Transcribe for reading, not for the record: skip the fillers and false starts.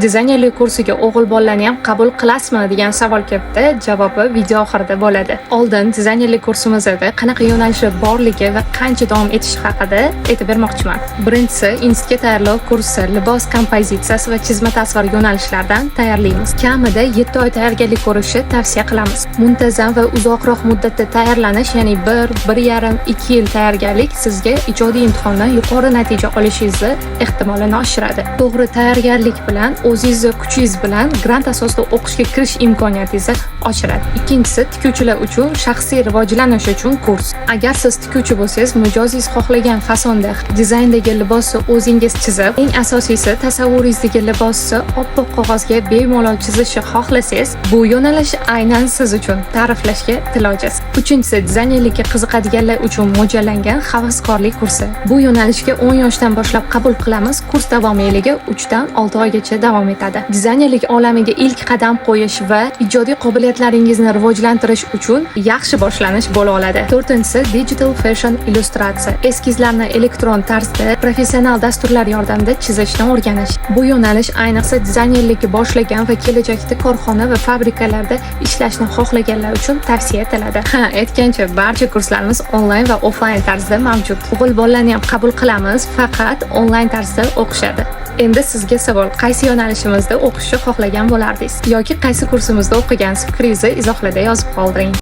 Dizaynerlik kursiga o'g'il bolalarni ham qabul qilasizmi degan savol kelibdi. Javobi video oxirida bo'ladi. Oldin dizaynerlik kursimizda qanaqa yo'nalishlar borligi va qancha davom etishi haqida aytib bermoqchiman. Birinchisi, institutga tayyorlov kursi libos kompozitsiyasi va chizma tasvir yo'nalishlaridan tayyorlaymiz. Kamida 7 oy tayyorgarlik ko'rishni tavsiya qilamiz. Muntazam va uzoqroq muddatda tayyorlanish, ya'ni 1,5 2 yil tayyorgarlik sizga ijodiy imtihondan yuqori natija olishingizni ehtimolini oshiradi. To'g'ri tayyorgarlik bilan o'zingizni kuchingiz bilan grant asosida o'qishga kirish imkoniyatingizni oshiradi. Ikkinchisi, tikuvchilar uchun shaxsiy rivojlanish uchun kurs. Agar siz tikuvchi bo'lsangiz, mijozingiz xohlagan fasonda dizayndagi libosni o'zingiz chizib, eng asosiysi tasavvuringizdagi libosni oppoq qog'ozga bemalol chizishni xohlasangiz, bu yo'nalish aynan siz uchun. Ta'riflashga til ojiz. Uchinchisi, dizaynerlikka qiziqadiganlar uchun mo'ljallangan havaskorlik kursi. Bu yo'nalishga 10 yoshdan boshlab qabul qilamiz. Kurs davomiyligi 3 dan 6 oygacha davom etadi. Dizaynerlik olamiga ilk qadam qo'yish va ijodiy qobiliyatlaringizni rivojlantirish uchun yaxshi boshlanish bo'la oladi. To'rtinchisi, digital fashion illyustratsiya. Eskizlarni elektron tarzda professional dasturlar yordamida chizishni o'rganish. Bu yo'nalish ayniqsa dizaynerlikni boshlagan va kelajakda korxona va fabrikalarda ishlashni xohlaganlar uchun tavsiya etiladi. Aytgancha, barcha kurslarimiz onlayn va offlayn tarzda mavjud. O'g'il bolalarni ham qabul qilamiz, faqat onlayn tarzda o'qishadi. Endi sizga savol, qaysi yo'nalishimizda o'qishni xohlagan bo'lardingiz yoki qaysi kursimizda o'qigansiz? Fikringizni izohlarda yozib qoldiring.